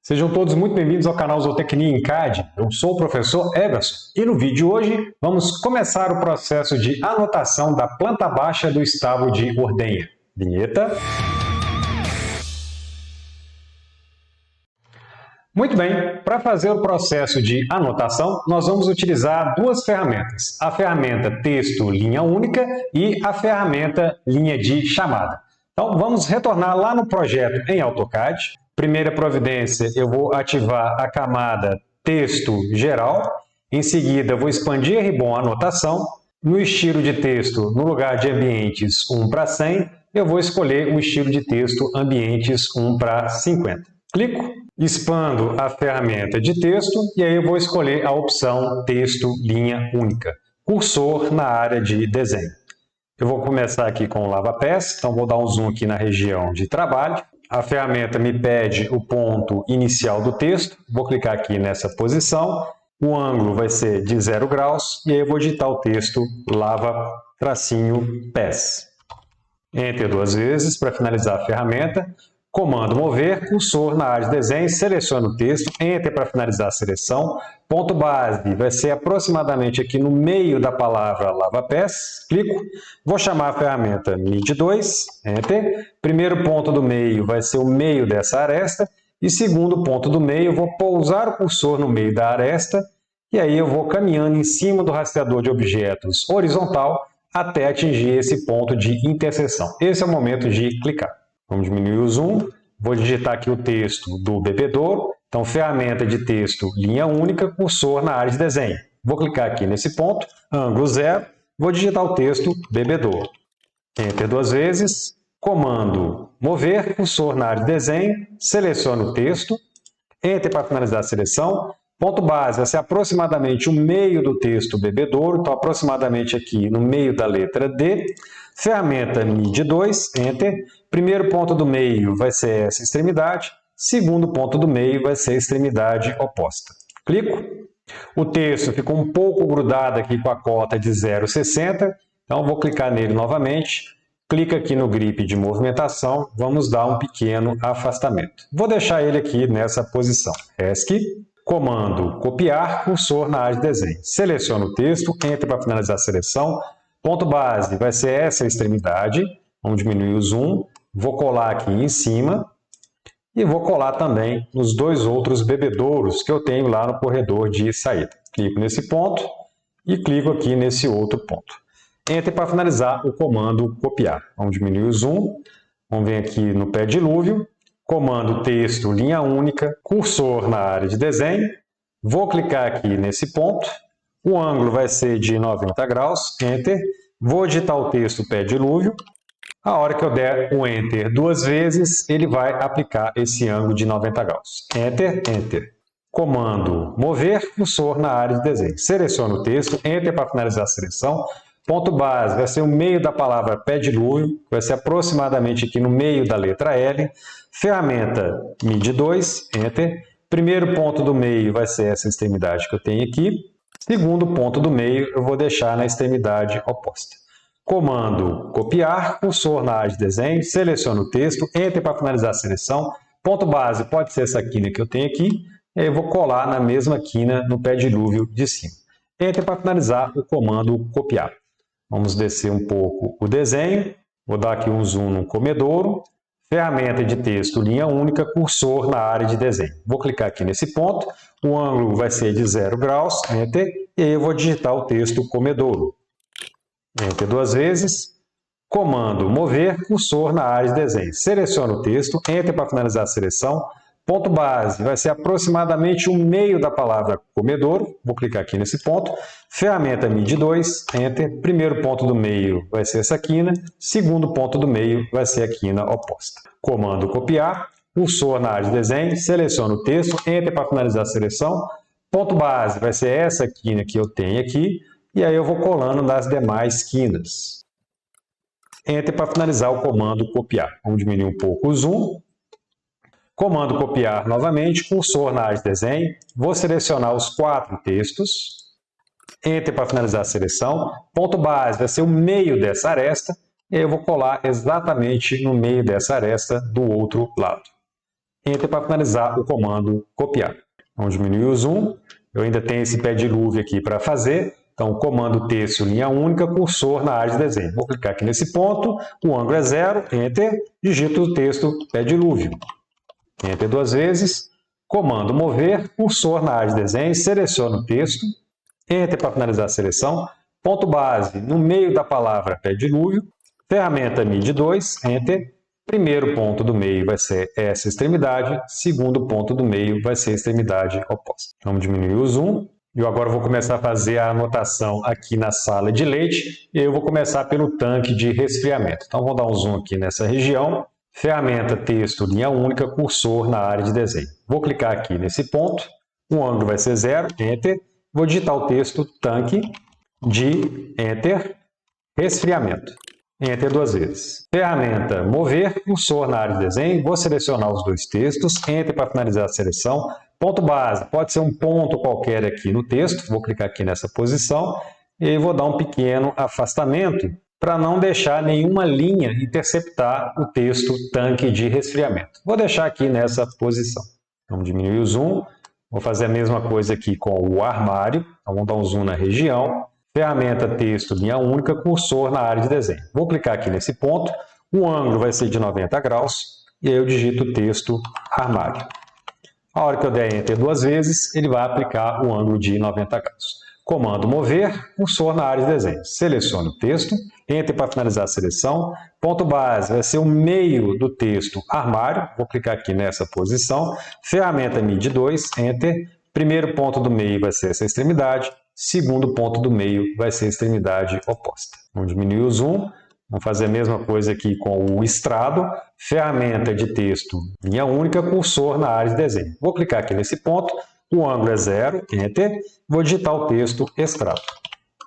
Sejam todos muito bem-vindos ao canal Zootecnia em CAD. Eu sou o professor Everson e no vídeo de hoje vamos começar o processo de anotação da planta baixa do estábulo de ordenha. Vinheta. Muito bem, para fazer o processo de anotação, nós vamos utilizar duas ferramentas. A ferramenta texto linha única e a ferramenta linha de chamada. Então vamos retornar lá no projeto em AutoCAD. Primeira providência, eu vou ativar a camada texto geral. Em seguida, eu vou expandir ribbon anotação. No estilo de texto, no lugar de ambientes 1 para 100, eu vou escolher o estilo de texto ambientes 1 para 50. Clico, expando a ferramenta de texto e aí eu vou escolher a opção texto linha única. Cursor na área de desenho. Eu vou começar aqui com o lava-pés, então vou dar um zoom aqui na região de trabalho. A ferramenta me pede o ponto inicial do texto, vou clicar aqui nessa posição, o ângulo vai ser de 0 graus e aí eu vou digitar o texto lava-pés. Enter duas vezes para finalizar a ferramenta, comando mover, cursor na área de desenho, seleciono o texto, Enter para finalizar a seleção, ponto base vai ser aproximadamente aqui no meio da palavra lava-pés, clico, vou chamar a ferramenta MID2, Enter, primeiro ponto do meio vai ser o meio dessa aresta, e segundo ponto do meio eu vou pousar o cursor no meio da aresta, e aí eu vou caminhando em cima do rastreador de objetos horizontal até atingir esse ponto de interseção. Esse é o momento de clicar. Vamos diminuir o zoom, vou digitar aqui o texto do bebedouro, então ferramenta de texto linha única, cursor na área de desenho. Vou clicar aqui nesse ponto, ângulo 0, vou digitar o texto bebedouro. Enter duas vezes, comando mover, cursor na área de desenho, seleciono o texto, Enter para finalizar a seleção, ponto base vai ser aproximadamente o meio do texto bebedouro, então aproximadamente aqui no meio da letra D, ferramenta MID2, Enter, primeiro ponto do meio vai ser essa extremidade, segundo ponto do meio vai ser a extremidade oposta. Clico, o texto ficou um pouco grudado aqui com a cota de 0,60, então vou clicar nele novamente, clica aqui no grip de movimentação, vamos dar um pequeno afastamento. Vou deixar ele aqui nessa posição, ESC, comando copiar, cursor na área de desenho. Seleciono o texto, Enter para finalizar a seleção, ponto base vai ser essa extremidade, vamos diminuir o zoom, vou colar aqui em cima e vou colar também nos dois outros bebedouros que eu tenho lá no corredor de saída. Clico nesse ponto e clico aqui nesse outro ponto. Enter para finalizar o comando copiar. Vamos diminuir o zoom, vamos vir aqui no pé dilúvio, comando texto linha única, cursor na área de desenho, vou clicar aqui nesse ponto, o ângulo vai ser de 90 graus, Enter, vou digitar o texto pé dilúvio, a hora que eu der o Enter duas vezes, ele vai aplicar esse ângulo de 90 graus. Enter, Enter. Comando mover, cursor na área de desenho. Seleciono o texto, Enter para finalizar a seleção. Ponto base vai ser o meio da palavra pé dilúvio, vai ser aproximadamente aqui no meio da letra L. Ferramenta MID2, Enter. Primeiro ponto do meio vai ser essa extremidade que eu tenho aqui. Segundo ponto do meio eu vou deixar na extremidade oposta. Comando copiar, cursor na área de desenho, seleciono o texto, Enter para finalizar a seleção, ponto base pode ser essa quina que eu tenho aqui, e aí eu vou colar na mesma quina no pé dilúvio de cima. Enter para finalizar o comando copiar. Vamos descer um pouco o desenho, vou dar aqui um zoom no comedouro, ferramenta de texto linha única, cursor na área de desenho. Vou clicar aqui nesse ponto, o ângulo vai ser de 0 graus, Enter, e aí eu vou digitar o texto comedouro. Enter duas vezes, comando mover, cursor na área de desenho. Seleciono o texto, Enter para finalizar a seleção, ponto base vai ser aproximadamente o meio da palavra comedouro, vou clicar aqui nesse ponto, ferramenta MID2, Enter, primeiro ponto do meio vai ser essa quina, segundo ponto do meio vai ser a quina oposta. Comando copiar, cursor na área de desenho, seleciono o texto, Enter para finalizar a seleção, ponto base vai ser essa quina que eu tenho aqui, e aí eu vou colando nas demais quinas. Enter para finalizar o comando copiar. Vamos diminuir um pouco o zoom. Comando copiar novamente, cursor na área de desenho. Vou selecionar os 4 textos. Enter para finalizar a seleção. Ponto base vai ser o meio dessa aresta. E aí eu vou colar exatamente no meio dessa aresta do outro lado. Enter para finalizar o comando copiar. Vamos diminuir o zoom. Eu ainda tenho esse pé de dilúvio aqui para fazer. Então, comando texto, linha única, cursor na área de desenho. Vou clicar aqui nesse ponto, o ângulo é 0, Enter, digito o texto pé dilúvio. Enter 2 vezes, comando mover, cursor na área de desenho, seleciono o texto, Enter para finalizar a seleção, ponto base no meio da palavra pé dilúvio, ferramenta MIDI 2, Enter, primeiro ponto do meio vai ser essa extremidade, segundo ponto do meio vai ser a extremidade oposta. Vamos diminuir o zoom. Eu agora vou começar a fazer a anotação aqui na sala de leite e eu vou começar pelo tanque de resfriamento. Então, vou dar um zoom aqui nessa região. Ferramenta, texto, linha única, cursor na área de desenho. Vou clicar aqui nesse ponto. O ângulo vai ser 0, Enter. Vou digitar o texto tanque de Enter, resfriamento. Enter 2 vezes. Ferramenta mover, cursor na área de desenho. Vou selecionar os dois textos. Enter para finalizar a seleção. Ponto base, pode ser um ponto qualquer aqui no texto, vou clicar aqui nessa posição e vou dar um pequeno afastamento para não deixar nenhuma linha interceptar o texto tanque de resfriamento. Vou deixar aqui nessa posição. Vamos diminuir o zoom, vou fazer a mesma coisa aqui com o armário, então vamos dar um zoom na região, ferramenta texto, linha única, cursor na área de desenho. Vou clicar aqui nesse ponto, o ângulo vai ser de 90 graus e aí eu digito o texto armário. A hora que eu der Enter 2 vezes, ele vai aplicar o ângulo de 90 graus. Comando mover, cursor na área de desenho. Seleciono o texto, Enter para finalizar a seleção. Ponto base vai ser o meio do texto armário. Vou clicar aqui nessa posição. Ferramenta MIDI 2, Enter. Primeiro ponto do meio vai ser essa extremidade. Segundo ponto do meio vai ser a extremidade oposta. Vamos diminuir o zoom. Vamos fazer a mesma coisa aqui com o estrado, ferramenta de texto, linha única, cursor na área de desenho. Vou clicar aqui nesse ponto, o ângulo é 0, Enter, vou digitar o texto estrado.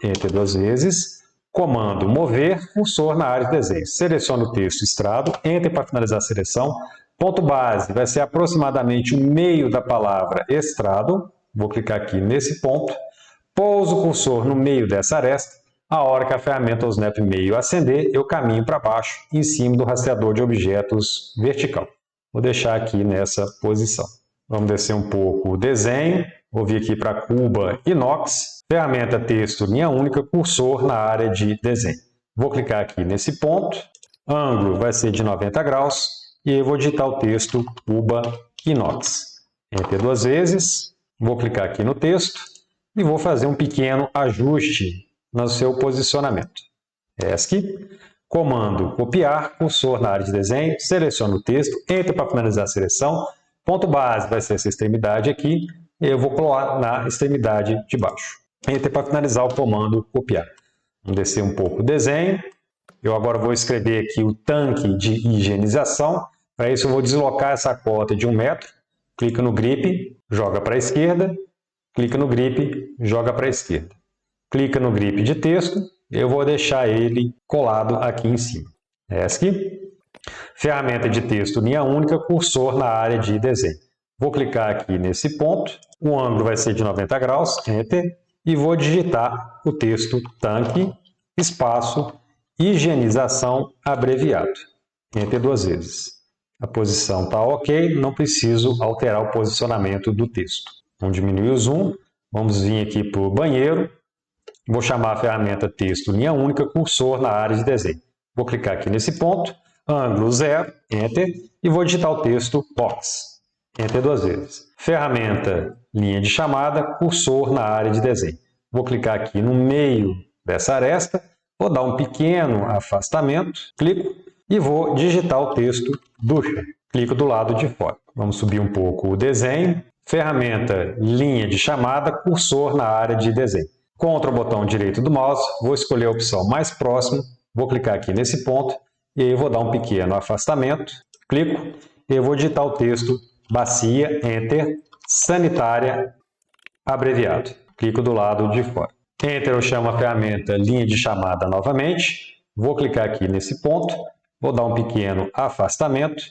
Enter 2 vezes, comando mover, cursor na área de desenho. Seleciono o texto estrado, Enter para finalizar a seleção. Ponto base vai ser aproximadamente o meio da palavra estrado. Vou clicar aqui nesse ponto, pouso o cursor no meio dessa aresta. A hora que a ferramenta Snap Meio acender, eu caminho para baixo, em cima do rastreador de objetos vertical. Vou deixar aqui nessa posição. Vamos descer um pouco o desenho. Vou vir aqui para a cuba inox. Ferramenta texto, linha única, cursor na área de desenho. Vou clicar aqui nesse ponto. Ângulo vai ser de 90 graus. E eu vou digitar o texto cuba inox. Enter 2 vezes. Vou clicar aqui no texto. E vou fazer um pequeno ajuste no seu posicionamento. ESC, comando copiar, cursor na área de desenho, seleciono o texto, Enter para finalizar a seleção, ponto base vai ser essa extremidade aqui, e eu vou colar na extremidade de baixo. Enter para finalizar o comando copiar. Vamos descer um pouco o desenho, eu agora vou escrever aqui o tanque de higienização, para isso eu vou deslocar essa cota de 1 metro, clica no grip, joga para a esquerda, clica no grip, joga para a esquerda. Clica no grip de texto, eu vou deixar ele colado aqui em cima. ESC, ferramenta de texto, linha única, cursor na área de desenho. Vou clicar aqui nesse ponto, o ângulo vai ser de 90 graus, Enter, e vou digitar o texto tanque, espaço, higienização, abreviado. Enter 2 vezes. A posição está ok, não preciso alterar o posicionamento do texto. Vamos diminuir o zoom, vamos vir aqui para o banheiro. Vou chamar a ferramenta texto, linha única, cursor na área de desenho. Vou clicar aqui nesse ponto, ângulo 0, Enter, e vou digitar o texto box. Enter 2 vezes. Ferramenta, linha de chamada, cursor na área de desenho. Vou clicar aqui no meio dessa aresta, vou dar um pequeno afastamento, clico e vou digitar o texto ducha. Clico do lado de fora. Vamos subir um pouco o desenho. Ferramenta, linha de chamada, cursor na área de desenho. Ctrl botão direito do mouse, vou escolher a opção mais próximo, vou clicar aqui nesse ponto e aí eu vou dar um pequeno afastamento, clico e eu vou digitar o texto bacia, Enter, sanitária, abreviado. Clico do lado de fora. Enter, eu chamo a ferramenta linha de chamada novamente, vou clicar aqui nesse ponto, vou dar um pequeno afastamento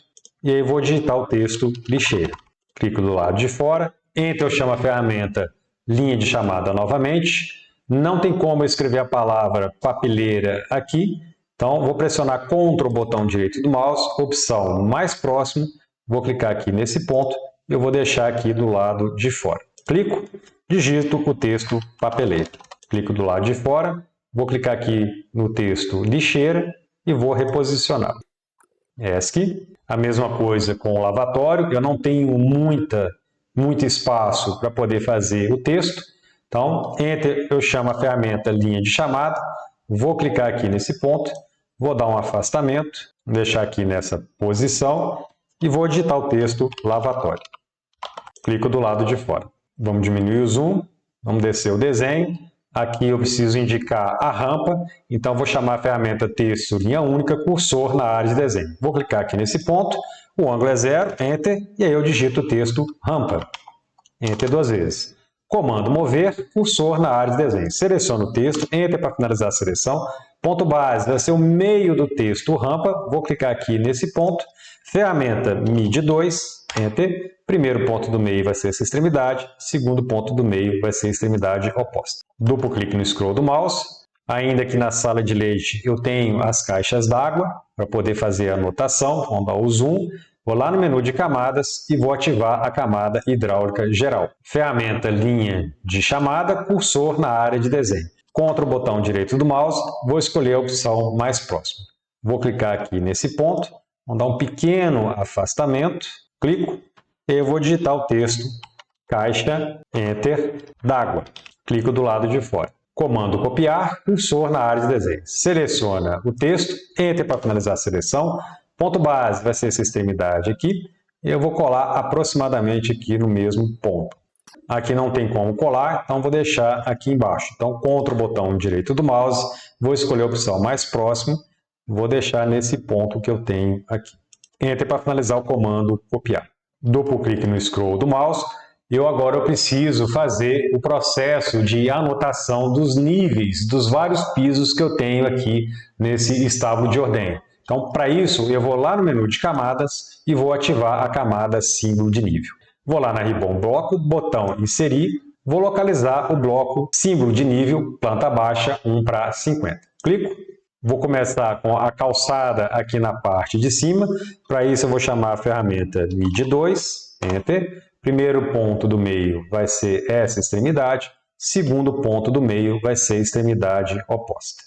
e aí eu vou digitar o texto lixeira. Clico do lado de fora, Enter, eu chamo a ferramenta linha de chamada novamente. Não tem como eu escrever a palavra papeleira aqui, então vou pressionar Ctrl botão direito do mouse, opção mais próximo, Vou clicar aqui nesse ponto e eu vou deixar aqui do lado de fora. Clico, digito o texto papeleta. Clico do lado de fora, vou clicar aqui no texto lixeira e vou reposicionar. ESC. A mesma coisa com o lavatório, eu não tenho muito espaço para poder fazer o texto. Então, Enter, eu chamo a ferramenta linha de chamada, vou clicar aqui nesse ponto, vou dar um afastamento, vou deixar aqui nessa posição e vou digitar o texto lavatório. Clico do lado de fora. Vamos diminuir o zoom, vamos descer o desenho. Aqui eu preciso indicar a rampa, então vou chamar a ferramenta texto linha única, cursor na área de desenho. Vou clicar aqui nesse ponto, o ângulo é 0, Enter, e aí eu digito o texto rampa. Enter 2 vezes. Comando mover, cursor na área de desenho. Seleciono o texto, Enter para finalizar a seleção. Ponto base vai ser o meio do texto rampa, vou clicar aqui nesse ponto. Ferramenta MIDI 2, Enter. Primeiro ponto do meio vai ser essa extremidade, segundo ponto do meio vai ser a extremidade oposta. Duplo clique no scroll do mouse. Ainda aqui na sala de leite eu tenho as caixas d'água para poder fazer a anotação. Vamos dar o zoom. Vou lá no menu de camadas e vou ativar a camada hidráulica geral. Ferramenta linha de chamada, cursor na área de desenho. Contra o botão direito do mouse, vou escolher a opção mais próxima. Vou clicar aqui nesse ponto, vou dar um pequeno afastamento, clico e eu vou digitar o texto caixa Enter d'água. Clico do lado de fora. Comando copiar, cursor na área de desenho. Seleciona o texto, Enter para finalizar a seleção. Ponto base vai ser essa extremidade aqui. E eu vou colar aproximadamente aqui no mesmo ponto. Aqui não tem como colar, então vou deixar aqui embaixo. Então, contra o botão direito do mouse, vou escolher a opção mais próxima. Vou deixar nesse ponto que eu tenho aqui. Enter para finalizar o comando copiar. Duplo clique no scroll do mouse. Agora eu preciso fazer o processo de anotação dos níveis dos vários pisos que eu tenho aqui nesse estábulo de ordenha. Então, para isso, eu vou lá no menu de camadas e vou ativar a camada símbolo de nível. Vou lá na Ribbon Bloco, botão inserir, vou localizar o bloco símbolo de nível, planta baixa 1:50. Clico, vou começar com a calçada aqui na parte de cima. Para isso, eu vou chamar a ferramenta MIDI 2, Enter. Primeiro ponto do meio vai ser essa extremidade, segundo ponto do meio vai ser a extremidade oposta.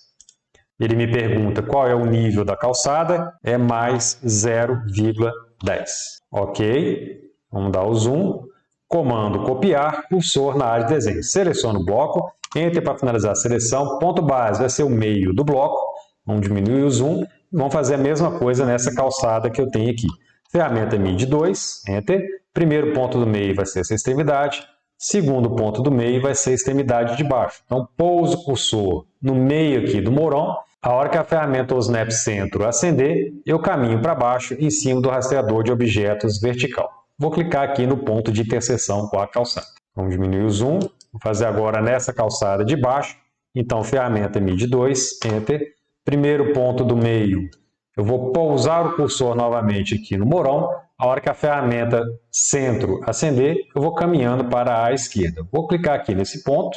Ele me pergunta qual é o nível da calçada, é mais 0,10. Ok, vamos dar o zoom, comando copiar, cursor na área de desenho. Seleciono o bloco, Enter para finalizar a seleção, ponto base vai ser o meio do bloco, vamos diminuir o zoom, vamos fazer a mesma coisa nessa calçada que eu tenho aqui. Ferramenta MIDI 2, Enter. Primeiro ponto do meio vai ser essa extremidade, segundo ponto do meio vai ser a extremidade de baixo. Então, pouso o cursor no meio aqui do mourão. A hora que a ferramenta ou Snap Centro acender, eu caminho para baixo em cima do rastreador de objetos vertical. Vou clicar aqui no ponto de interseção com a calçada. Vamos diminuir o zoom. Vou fazer agora nessa calçada de baixo. Então, ferramenta MIDI 2, Enter. Primeiro ponto do meio, eu vou pousar o cursor novamente aqui no mourão. A hora que a ferramenta centro acender, eu vou caminhando para a esquerda. Vou clicar aqui nesse ponto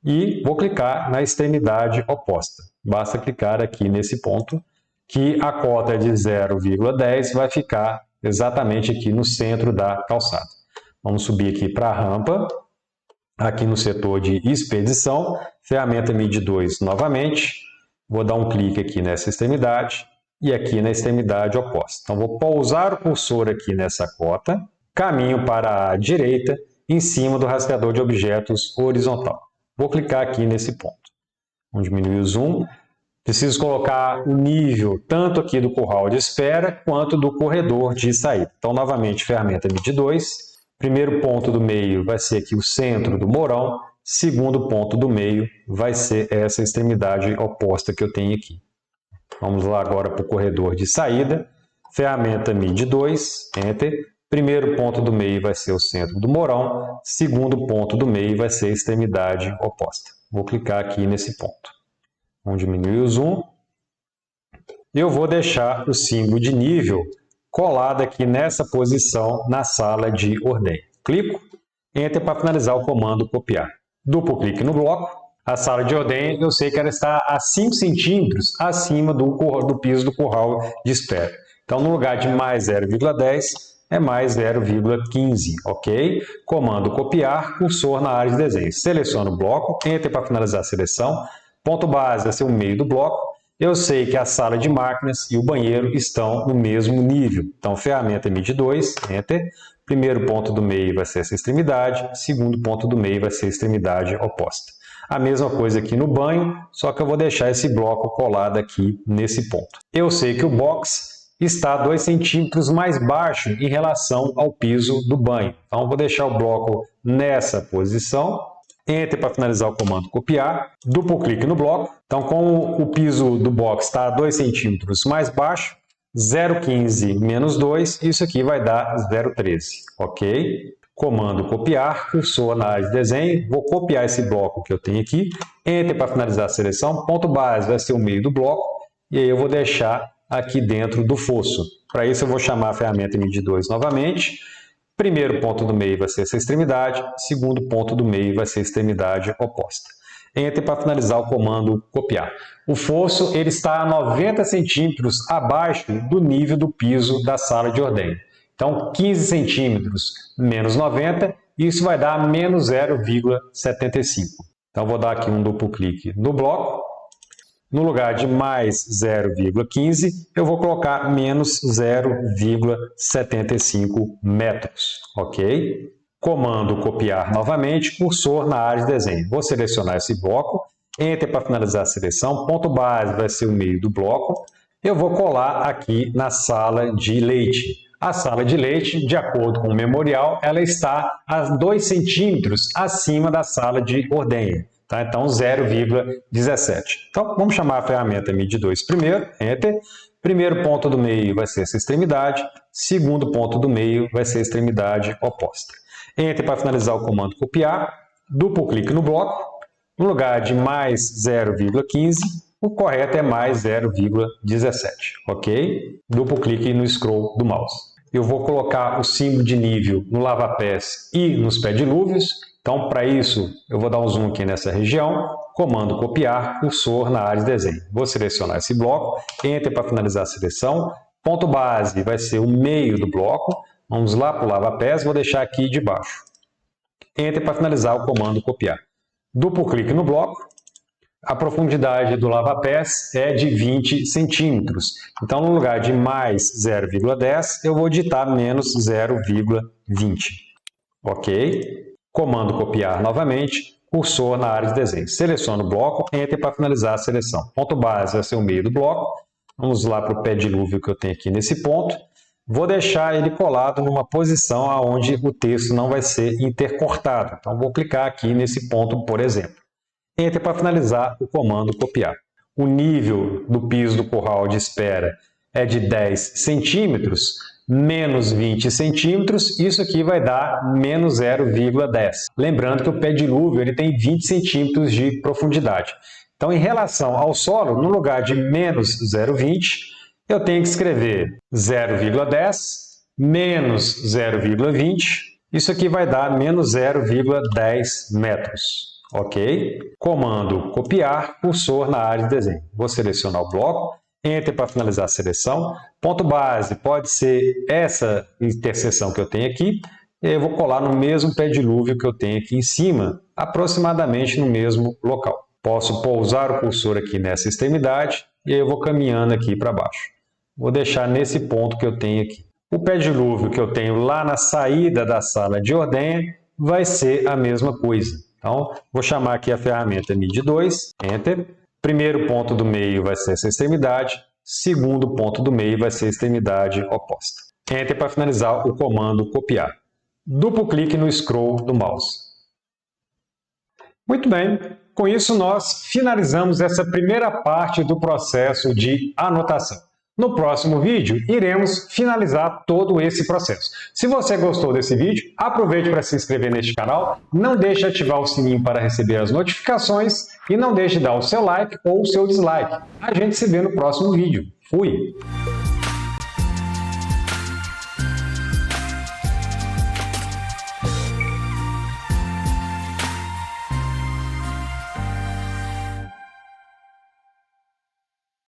e vou clicar na extremidade oposta. Basta clicar aqui nesse ponto, que a cota de 0,10 vai ficar exatamente aqui no centro da calçada. Vamos subir aqui para a rampa, aqui no setor de expedição, ferramenta MIDI 2 novamente. Vou dar um clique aqui nessa extremidade e aqui na extremidade oposta. Então, vou pousar o cursor aqui nessa cota, caminho para a direita, em cima do rastreador de objetos horizontal. Vou clicar aqui nesse ponto. Vamos diminuir o zoom. Preciso colocar o nível tanto aqui do curral de espera, quanto do corredor de saída. Então, novamente, ferramenta MIDI 2. Primeiro ponto do meio vai ser aqui o centro do mourão. Segundo ponto do meio vai ser essa extremidade oposta que eu tenho aqui. Vamos lá agora para o corredor de saída. Ferramenta MIDI 2, Enter. Primeiro ponto do meio vai ser o centro do mourão. Segundo ponto do meio vai ser a extremidade oposta. Vou clicar aqui nesse ponto. Vamos diminuir o zoom. Eu vou deixar o símbolo de nível colado aqui nessa posição na sala de ordenha. Clico, Enter para finalizar o comando copiar. Duplo clique no bloco. A sala de ordenha, eu sei que ela está a 5 centímetros acima do piso do curral de espera. Então, no lugar de mais 0,10, é mais 0,15, ok? Comando copiar, cursor na área de desenho. Seleciono o bloco, Enter para finalizar a seleção. Ponto base vai ser o meio do bloco. Eu sei que a sala de máquinas e o banheiro estão no mesmo nível. Então, ferramenta MIDI 2, Enter. Primeiro ponto do meio vai ser essa extremidade, segundo ponto do meio vai ser a extremidade oposta. A mesma coisa aqui no banho, só que eu vou deixar esse bloco colado aqui nesse ponto. Eu sei que o box está 2 centímetros mais baixo em relação ao piso do banho. Então, vou deixar o bloco nessa posição. Enter para finalizar o comando copiar. Duplo clique no bloco. Então, como o piso do box está 2 centímetros mais baixo, 0,15 menos 2, isso aqui vai dar 0,13, ok? Comando copiar, cursor na área de desenho, vou copiar esse bloco que eu tenho aqui, Enter para finalizar a seleção, ponto base vai ser o meio do bloco, e aí eu vou deixar aqui dentro do fosso. Para isso eu vou chamar a ferramenta MIDI 2 novamente, primeiro ponto do meio vai ser essa extremidade, segundo ponto do meio vai ser a extremidade oposta. Enter para finalizar o comando copiar. O fosso ele está a 90 centímetros abaixo do nível do piso da sala de ordenha. Então, 15 centímetros menos 90, isso vai dar menos 0,75. Então, vou dar aqui um duplo clique no bloco. No lugar de mais 0,15, eu vou colocar menos 0,75 metros, ok? Comando copiar novamente, cursor na área de desenho. Vou selecionar esse bloco, Enter para finalizar a seleção, ponto base vai ser o meio do bloco. Eu vou colar aqui na sala de leite. A sala de leite, de acordo com o memorial, ela está a 2 centímetros acima da sala de ordenha. Tá? Então, 0,17. Então, vamos chamar a ferramenta MIDI 2 primeiro, Enter. Primeiro ponto do meio vai ser essa extremidade, segundo ponto do meio vai ser a extremidade oposta. Enter para finalizar o comando copiar, duplo clique no bloco, no lugar de mais 0,15, o correto é mais 0,17, ok? Duplo clique no scroll do mouse. Eu vou colocar o símbolo de nível no lava-pés e nos pedilúvios. Então, para isso, eu vou dar um zoom aqui nessa região, comando copiar, cursor na área de desenho. Vou selecionar esse bloco, Enter para finalizar a seleção, ponto base vai ser o meio do bloco, vamos lá para o lava-pés, vou deixar aqui de baixo. Enter para finalizar o comando copiar. Duplo clique no bloco, a profundidade do lava-pés é de 20 centímetros. Então, no lugar de mais 0,10, eu vou digitar menos 0,20. Ok? Comando copiar novamente, cursor na área de desenho. Seleciono o bloco, Enter para finalizar a seleção. Ponto base vai ser o meio do bloco. Vamos lá para o pé dilúvio que eu tenho aqui nesse ponto. Vou deixar ele colado numa posição onde o texto não vai ser intercortado. Então, vou clicar aqui nesse ponto, por exemplo. Enter para finalizar o comando copiar. O nível do piso do curral de espera é de 10 centímetros, menos 20 centímetros, isso aqui vai dar menos 0,10. Lembrando que o pé dilúvio ele tem 20 centímetros de profundidade. Então, em relação ao solo, no lugar de menos 0,20, eu tenho que escrever 0,10 menos 0,20, isso aqui vai dar menos 0,10 metros. Ok? Comando copiar, cursor na área de desenho. Vou selecionar o bloco, Enter para finalizar a seleção. Ponto base pode ser essa interseção que eu tenho aqui. E eu vou colar no mesmo pé dilúvio que eu tenho aqui em cima, aproximadamente no mesmo local. Posso pousar o cursor aqui nessa extremidade e aí eu vou caminhando aqui para baixo. Vou deixar nesse ponto que eu tenho aqui. O pé dilúvio que eu tenho lá na saída da sala de ordenha vai ser a mesma coisa. Então, vou chamar aqui a ferramenta MIDI 2, Enter. Primeiro ponto do meio vai ser essa extremidade, segundo ponto do meio vai ser a extremidade oposta. Enter para finalizar o comando copiar. Duplo clique no scroll do mouse. Muito bem, com isso nós finalizamos essa primeira parte do processo de anotação. No próximo vídeo, iremos finalizar todo esse processo. Se você gostou desse vídeo, aproveite para se inscrever neste canal, não deixe de ativar o sininho para receber as notificações e não deixe de dar o seu like ou o seu dislike. A gente se vê no próximo vídeo. Fui!